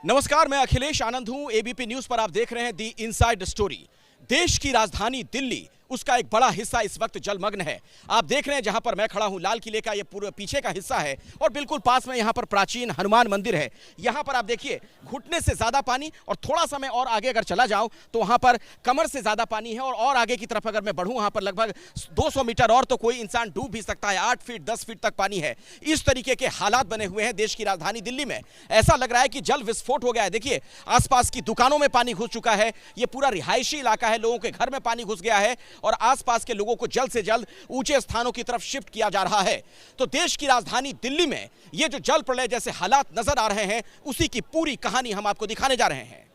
नमस्कार, मैं अखिलेश आनंद हूं। एबीपी न्यूज पर आप देख रहे हैं दी इनसाइड स्टोरी। देश की राजधानी दिल्ली, उसका एक बड़ा हिस्सा इस वक्त जलमग्न है। आप देख रहे हैं जहां पर मैं खड़ा हूं, लाल किले का ये पूरा पीछे का हिस्सा है और बिल्कुल पास में यहां पर प्राचीन हनुमान मंदिर है। यहां पर आप देखिए घुटने से ज्यादा पानी, और थोड़ा सा मैं और आगे अगर चला जाऊं तो वहां पर कमर से ज्यादा पानी है। और आगे की तरफ अगर मैं बढ़ूं, वहां पर लगभग 200 मीटर और तो कोई इंसान डूब भी सकता है। 8 फीट 10 फीट तक पानी है। इस तरीके के हालात बने हुए हैं देश की राजधानी दिल्ली में। ऐसा लग रहा है कि जल विस्फोट हो गया है। देखिए आसपास की दुकानों में पानी घुस चुका है। ये पूरा रिहायशी इलाका है, लोगों के घर में पानी घुस गया है और आसपास के लोगों को जल्द से जल्द ऊंचे स्थानों की तरफ शिफ्ट किया जा रहा है। तो देश की राजधानी दिल्ली में ये जो जल प्रलय जैसे हालात नजर आ रहे हैं, उसी की पूरी कहानी हम आपको दिखाने जा रहे हैं।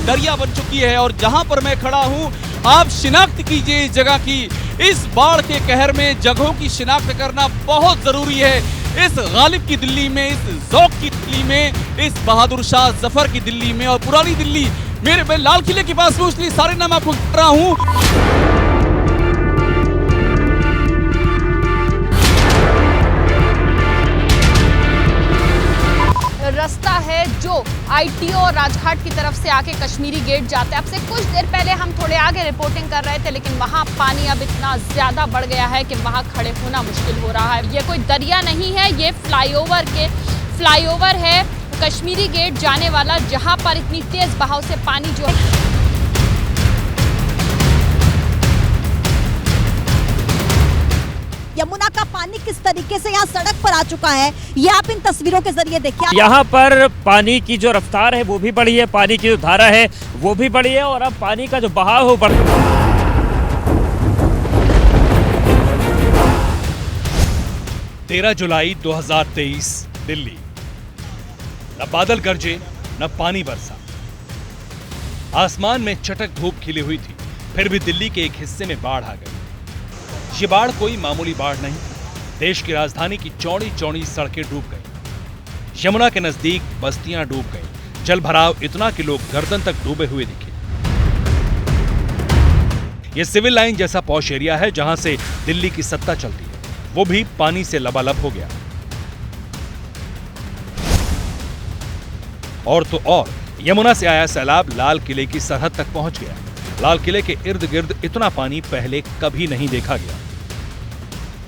दरिया बन चुकी है और जहां पर मैं खड़ा हूं, आप शिनाख्त कीजिए इस जगह की। इस बाढ़ के कहर में जगहों की शिनाख्त करना बहुत जरूरी है। इस गालिब की दिल्ली में, इस ज़ौक़ की दिल्ली में, इस बहादुर शाह जफर की दिल्ली में और पुरानी दिल्ली, मैं लाल किले के पास हूं, इसलिए सारे नाम आपको बता रहा हूं। रास्ता है जो आईटीओ और राजघाट की तरफ से आके कश्मीरी गेट जाता है। अब से कुछ देर पहले हम थोड़े आगे रिपोर्टिंग कर रहे थे, लेकिन वहां पानी अब इतना ज्यादा बढ़ गया है कि वहां खड़े होना मुश्किल हो रहा है। ये कोई दरिया नहीं है, ये फ्लाईओवर है कश्मीरी गेट जाने वाला, जहां पर इतनी तेज बहाव से पानी जो है। यमुना का पानी किस तरीके से यहाँ सड़क पर आ चुका है, ये आप इन तस्वीरों के जरिए देखिए। यहाँ पर पानी की जो रफ्तार है वो भी बढ़ी है, पानी की जो धारा है वो भी बढ़ी है और अब पानी का जो बहाव है बढ़। 13 जुलाई 2023 दिल्ली। न बादल गरजे न पानी बरसा, आसमान में चटक धूप खिली हुई थी। फिर भी दिल्ली के एक हिस्से में बाढ़ आ गई। ये बाढ़ कोई मामूली बाढ़ नहीं, देश की राजधानी की चौड़ी चौड़ी सड़कें डूब गई। यमुना के नजदीक बस्तियां डूब गई। जल भराव इतना कि लोग गर्दन तक डूबे हुए दिखे। ये सिविल लाइन जैसा पॉश एरिया है जहां से दिल्ली की सत्ता चलती है, वो भी पानी से लबालब हो गया। और तो और यमुना से आया सैलाब लाल किले की सरहद तक पहुंच गया। लाल किले के इर्द गिर्द इतना पानी पहले कभी नहीं देखा गया।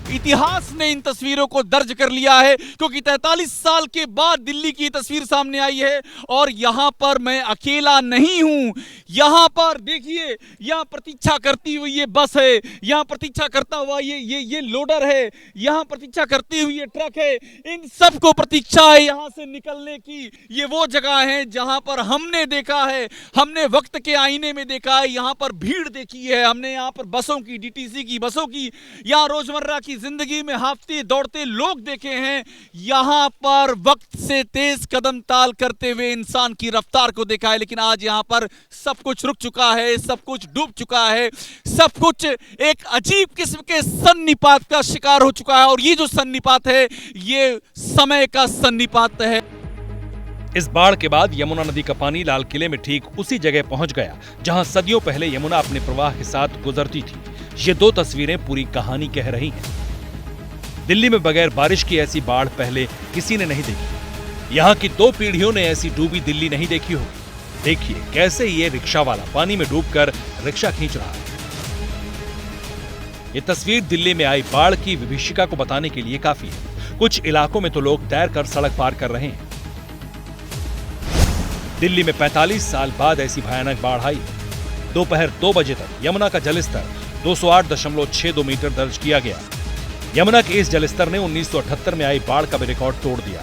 इतिहास ने इन तस्वीरों को दर्ज कर लिया है, क्योंकि 43 साल के बाद दिल्ली की तस्वीर सामने आई है और यहां पर मैं अकेला नहीं हूं। यहां पर देखिए, यहां प्रतीक्षा करती हुई ये बस है, यहां प्रतीक्षा करता हुआ ये लोडर है, यहां प्रतीक्षा करती हुई ये ट्रक है। इन सबको प्रतीक्षा है यहां से निकलने की। ये वो जगह है जहां पर हमने देखा है, हमने वक्त के आईने में देखा है, यहां पर भीड़ देखी है हमने, यहां पर बसों की, डीटीसी की बसों की, यहां रोजमर्रा की जिंदगी में हांफते दौड़ते लोग देखे हैं। यहां पर वक्त से तेज कदम ताल करते हुए इंसान की रफ्तार को देखा है। लेकिन आज यहां पर सब कुछ रुक चुका है, सब कुछ डूब चुका है, सब कुछ एक अजीब किस्म के सन्निपात का शिकार हो चुका है। और ये जो सन्निपात है, ये समय का सन्निपात है। इस बाढ़ के बाद यमुना नदी का पानी लाल किले में ठीक उसी जगह पहुंच गया जहां सदियों पहले यमुना अपने प्रवाह के साथ गुजरती थी। ये दो तस्वीरें पूरी कहानी कह रही हैं। दिल्ली में बगैर बारिश की ऐसी बाढ़ पहले किसी ने नहीं देखी। यहाँ की 2 पीढ़ियों ने ऐसी डूबी दिल्ली नहीं देखी होगी। देखिए कैसे ये रिक्शा वाला पानी में डूबकर रिक्शा खींच रहा है। ये तस्वीर दिल्ली में आई बाढ़ की विभीषिका को बताने के लिए काफी है। कुछ इलाकों में तो लोग तैरकर सड़क पार कर रहे हैं। दिल्ली में 45 साल बाद ऐसी भयानक बाढ़ आई। दोपहर 2 बजे तक यमुना का जलस्तर 208.62 मीटर दर्ज किया गया। यमुना के इस जलस्तर ने 1978 में आई बाढ़ का भी रिकॉर्ड तोड़ दिया।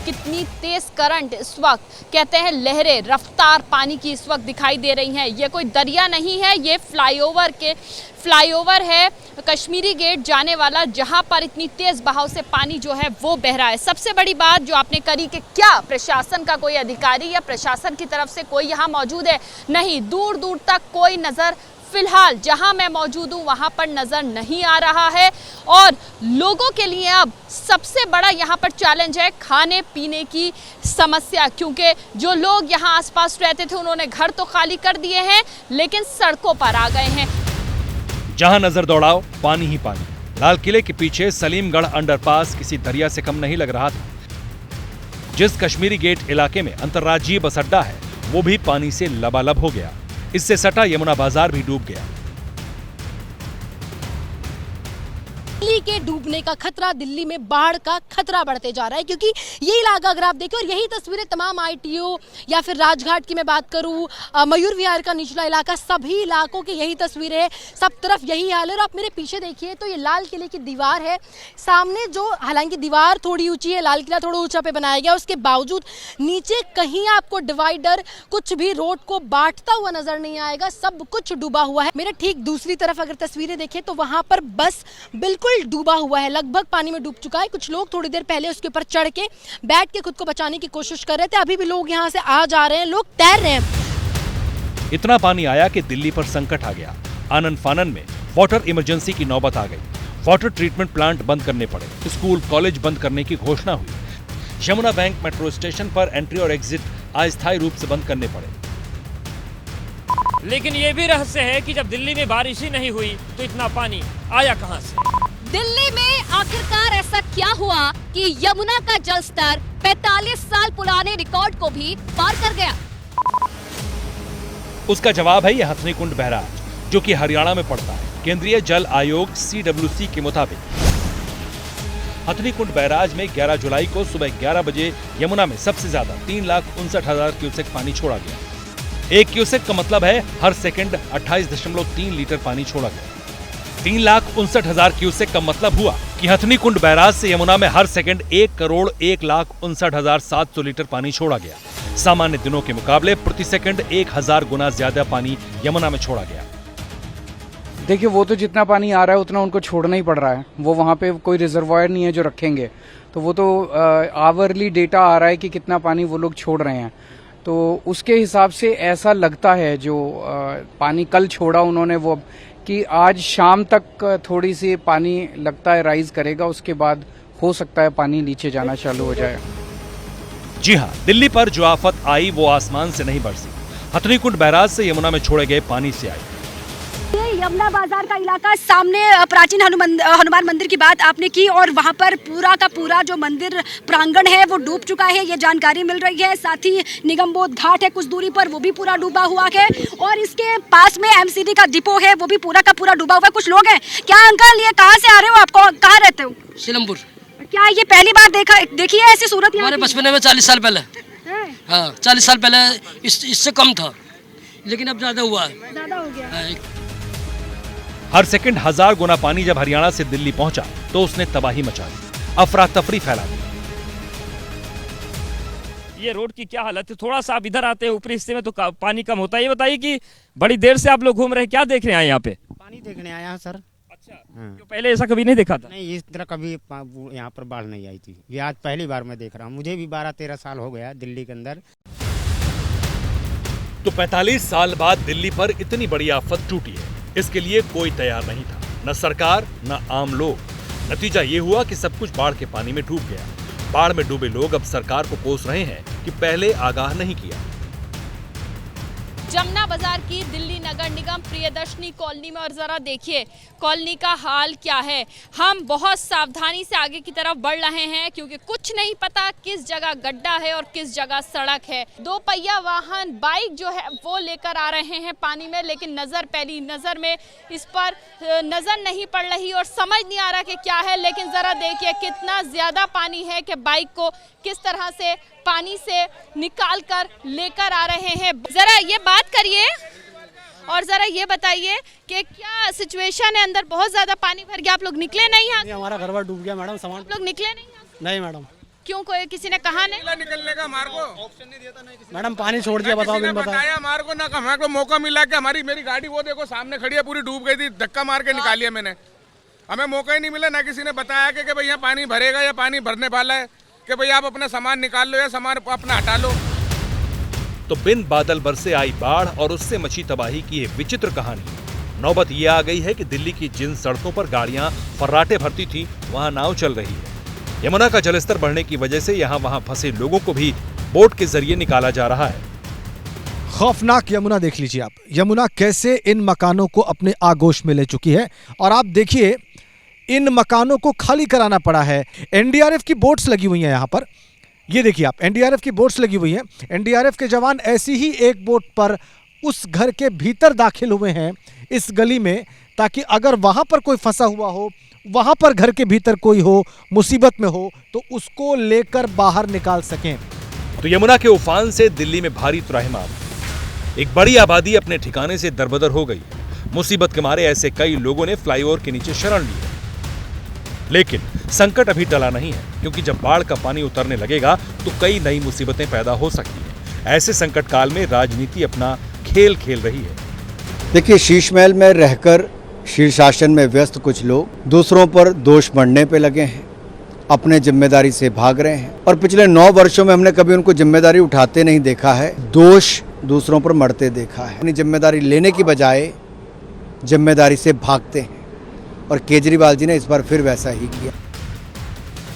कितनी तेज करंट इस वक्त, कहते हैं लहरें, रफ्तार पानी की इस वक्त दिखाई दे रही हैं। ये कोई दरिया नहीं है, ये फ्लाईओवर है कश्मीरी गेट जाने वाला, जहां पर इतनी तेज बहाव से पानी जो है वो बह रहा है। सबसे बड़ी बात जो आपने करी कि क्या प्रशासन का कोई अधिकारी या प्रशासन की तरफ से कोई यहाँ मौजूद है? नहीं, दूर दूर तक कोई नजर फिलहाल जहां मैं मौजूद हूं वहां पर नजर नहीं आ रहा है और लोगों के लिए अब सबसे बड़ा यहां पर चैलेंज है खाने पीने की समस्या, क्योंकि जो लोग यहां आसपास रहते थे उन्होंने घर तो खाली कर दिए हैं लेकिन सड़कों पर आ गए हैं। जहां नजर दौड़ाओ पानी ही पानी। लाल किले के पीछे सलीमगढ़ अंडरपास किसी दरिया से कम नहीं लग रहा था। जिस कश्मीरी गेट इलाके में अंतर्राज्यीय बस अड्डा है वो भी पानी से लबालब हो गया। इससे सटा यमुना बाजार भी डूब गया। दिल्ली के डूबने का खतरा, दिल्ली में बाढ़ का खतरा बढ़ते जा रहा है, क्योंकि ये इलाका अगर आप देखें और यही तस्वीरें तमाम आईटीओ या फिर राजघाट की मैं बात करूं, मयूर विहार का निचला इलाका, सभी इलाकों की यही तस्वीरें हैं। सब तरफ यही हाल है। और आप मेरे पीछे देखिए तो ये लाल किले की दीवार है सामने, जो हालांकि दीवार थोड़ी ऊंची है, लाल किला थोड़ा ऊंचा पे बनाया गया, उसके बावजूद नीचे कहीं आपको डिवाइडर कुछ भी रोड को बांटता हुआ नजर नहीं आएगा। सब कुछ डूबा हुआ है। मेरे ठीक दूसरी तरफ अगर तस्वीरें देखें तो वहां पर बस बिल्कुल डूबा हुआ है, लगभग पानी में डूब चुका है। कुछ लोग थोड़ी देर पहले उसके ऊपर चढ़ के बैठ के खुद को बचाने की कोशिश कर रहे थे। अभी भी लोग यहाँ से आ जा रहे हैं, लोग तैर रहे हैं। इतना पानी आया कि दिल्ली पर संकट आ गया। आनन फानन में वाटर इमरजेंसी की नौबत आ गई। वाटर ट्रीटमेंट प्लांट बंद करने पड़े, स्कूल कॉलेज बंद करने की घोषणा हुई। यमुना बैंक मेट्रो स्टेशन पर एंट्री और एग्जिट अस्थायी रूप से बंद करने पड़े। लेकिन ये भी रहस्य है कि जब दिल्ली में बारिश ही नहीं हुई तो इतना पानी आया कहां से? दिल्ली में आखिरकार ऐसा क्या हुआ कि यमुना का जलस्तर 45 साल पुराने रिकॉर्ड को भी पार कर गया? उसका जवाब है ये हथनीकुंड बैराज, जो कि हरियाणा में पड़ता है। केंद्रीय जल आयोग CWC के मुताबिक हथनीकुंड बैराज में 11 जुलाई को सुबह 11 बजे यमुना में सबसे ज्यादा 3,59,000 क्यूसेक पानी छोड़ा गया। 1 क्यूसेक का मतलब है हर सेकंड 28.3 लीटर पानी छोड़ा गया। 3,59,000 क्यूसेक का मतलब हुआ कि हथनीकुंड बैराज से यमुना में हर सेकंड 1,01,59,700 लीटर पानी छोड़ा गया। सामान्य दिनों के मुकाबले प्रति सेकंड 1,000 गुना ज्यादा पानी यमुना में छोड़ा गया। देखिए, वो तो जितना पानी आ रहा है उतना उनको छोड़ना ही पड़ रहा है। वो वहाँ पे कोई रिजर्वायर नहीं है जो रखेंगे, तो वो तो आवरली डेटा आ रहा है कि कितना पानी वो लोग छोड़ रहे हैं। तो उसके हिसाब से ऐसा लगता है जो पानी कल छोड़ा उन्होंने वो कि आज शाम तक थोड़ी सी पानी लगता है राइज करेगा, उसके बाद हो सकता है पानी नीचे जाना चालू हो जाए। जी हाँ, दिल्ली पर जो आफत आई वो आसमान से नहीं बरसी, हथनीकुंड बैराज से यमुना में छोड़े गए पानी से आई। यमुना बाजार का इलाका, सामने प्राचीन हनुमान मंदिर की बात आपने की और वहां पर पूरा का पूरा जो मंदिर प्रांगण है वो डूब चुका है, ये जानकारी मिल रही है। साथ ही निगमबोध घाट है कुछ दूरी पर, वो भी पूरा डूबा हुआ है और इसके पास में MCD का डिपो है, वो भी पूरा का पूरा डूबा हुआ है। कुछ लोग हैं। क्या अंकल, ये कहाँ से आ रहे हो? आपको कहाँ रहते हो? सिलमपुर। क्या ये पहली बार देखी है ऐसी सूरत? हमारे बचपन में 40 साल पहले, हाँ 40 साल पहले इससे कम था, लेकिन अब ज्यादा हुआ है, ज्यादा हो गया। हर सेकंड 1000 गुना पानी जब हरियाणा से दिल्ली पहुंचा तो उसने तबाही मचा दी, अफरा तफरी फैला दी। ये रोड की क्या हालत है? थोड़ा सा आप इधर आते हैं ऊपरी हिस्से में तो पानी कम होता है। ये बताइए कि बड़ी देर से आप लोग घूम रहे हैं, क्या देख रहे हैं यहाँ पे? पानी देखने आया है सर। अच्छा, तो पहले ऐसा कभी नहीं देखा था? नहीं, इस तरह कभी यहाँ पर बाढ़ नहीं आई थी। ये आज पहली बार मैं देख रहा हूँ। मुझे भी 12-13 साल हो गया दिल्ली के अंदर। तो 45 साल बाद दिल्ली पर इतनी बड़ी आफत टूटी है, इसके लिए कोई तैयार नहीं था, न सरकार न आम लोग। नतीजा ये हुआ कि सब कुछ बाढ़ के पानी में डूब गया। बाढ़ में डूबे लोग अब सरकार को कोस रहे हैं कि पहले आगाह नहीं किया। जमुना बाजार की दिल्ली नगर निगम प्रियदर्शनी कॉलोनी में, और जरा देखिए कॉलोनी का हाल क्या है। हम बहुत सावधानी से आगे की तरफ बढ़ रहे हैं क्योंकि कुछ नहीं पता किस जगह गड्ढा है और किस जगह सड़क है। 2 पहिया वाहन बाइक जो है वो लेकर आ रहे हैं पानी में, लेकिन पहली नजर में इस पर नजर नहीं पड़ रही और समझ नहीं आ रहा कि क्या है। लेकिन जरा देखिए कितना ज्यादा पानी है कि बाइक को किस तरह से पानी से निकाल कर लेकर आ रहे हैं। जरा ये बात करिए और जरा ये बताइए कि क्या सिचुएशन है अंदर? बहुत ज्यादा पानी भर गया, आप लोग निकले नहीं यहाँ? हमारा घर बार डूब गया मैडम, सामान। आप लोग निकले नहीं यहाँ? नहीं मैडम। क्यों, कोई किसी ने कहा नहीं? निकलने का हमारे को ऑप्शन नहीं दिया था मैडम, पानी छोड़ दिया। बताओ, बताया हमारे को ना, हमारे को मौका मिला कि मेरी गाड़ी वो देखो सामने खड़ी है, पूरी डूब गई थी, धक्का मार के निकाली है मैंने। हमें मौका ही नहीं मिला, ना किसी ने बताया कि भाई यहाँ पानी भरेगा या पानी भरने वाला है, कि भाई आप अपना सामान निकाल लो या सामान अपना हटा लो। तो बिन बादल बरसे आई बाढ़ और उससे मची तबाही की ये विचित्र कहानी नौबत ये आ गई है कि दिल्ली की जिन सड़कों पर गाड़ियां फर्राटे भरती थी वहां नाव चल रही है। यमुना का जलस्तर बढ़ने की वजह से यहाँ वहां फंसे लोगों को भी बोट के जरिए निकाला जा रहा है। खौफनाक यमुना देख लीजिए आप, यमुना कैसे इन मकानों को अपने आगोश में ले चुकी है। और आप देखिए इन मकानों को खाली कराना पड़ा है। एनडीआरएफ की बोट्स लगी हुई हैं यहाँ पर, ये देखिए आप, एनडीआरएफ की बोट्स लगी हुई हैं। एनडीआरएफ के जवान ऐसी ही एक बोट पर उस घर के भीतर दाखिल हुए हैं इस गली में, ताकि अगर वहां पर कोई फंसा हुआ हो, वहां पर घर के भीतर कोई हो, मुसीबत में हो, तो उसको लेकर बाहर निकाल सकें। तो यमुना के उफान से दिल्ली में भारी त्राहिमाम, एक बड़ी आबादी अपने ठिकाने से दरबदर हो गई। मुसीबत के मारे ऐसे कई लोगों ने फ्लाईओवर के नीचे शरण ली है। लेकिन संकट अभी टला नहीं है, क्योंकि जब बाढ़ का पानी उतरने लगेगा तो कई नई मुसीबतें पैदा हो सकती हैं। ऐसे संकट काल में राजनीति अपना खेल खेल रही है। देखिए, शीश महल में रहकर शीर्षासन में व्यस्त कुछ लोग दूसरों पर दोष मढ़ने पे लगे हैं, अपने जिम्मेदारी से भाग रहे हैं। और पिछले 9 वर्षों में हमने कभी उनको जिम्मेदारी उठाते नहीं देखा है, दोष दूसरों पर मढ़ते देखा है। अपनी जिम्मेदारी लेने की बजाय जिम्मेदारी से भागते हैं, और केजरीवाल जी ने इस बार फिर वैसा ही किया।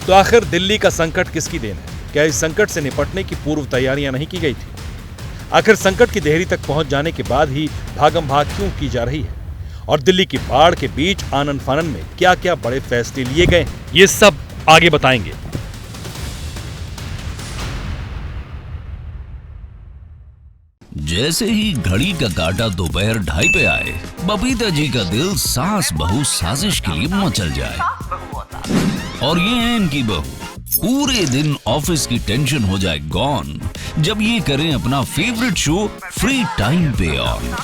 तो आखिर दिल्ली का संकट किसकी देन है? क्या इस संकट से निपटने की पूर्व तैयारियां नहीं की गई थी? आखिर संकट की देहरी तक पहुंच जाने के बाद ही भागम भाग क्यों की जा रही है? और दिल्ली की बाढ़ के बीच आनन फानन में क्या क्या बड़े फैसले लिए गए, ये सब आगे बताएंगे। जैसे ही घड़ी का काटा दोपहर 2:30 पे आए, बबीता जी का दिल सास बहू साजिश के लिए मचल जाए। और ये है इनकी बहू, पूरे दिन ऑफिस की टेंशन हो जाए गॉन जब ये करें अपना फेवरेट शो फ्री टाइम पे ऑन।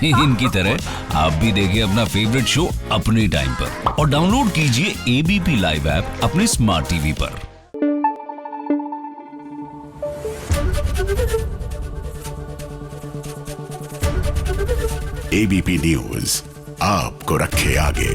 इनकी तरह आप भी देखिए अपना फेवरेट शो अपने टाइम पर, और डाउनलोड कीजिए एबीपी लाइव ऐप अपने स्मार्ट टीवी पर। एबीपी न्यूज आपको रखे आगे।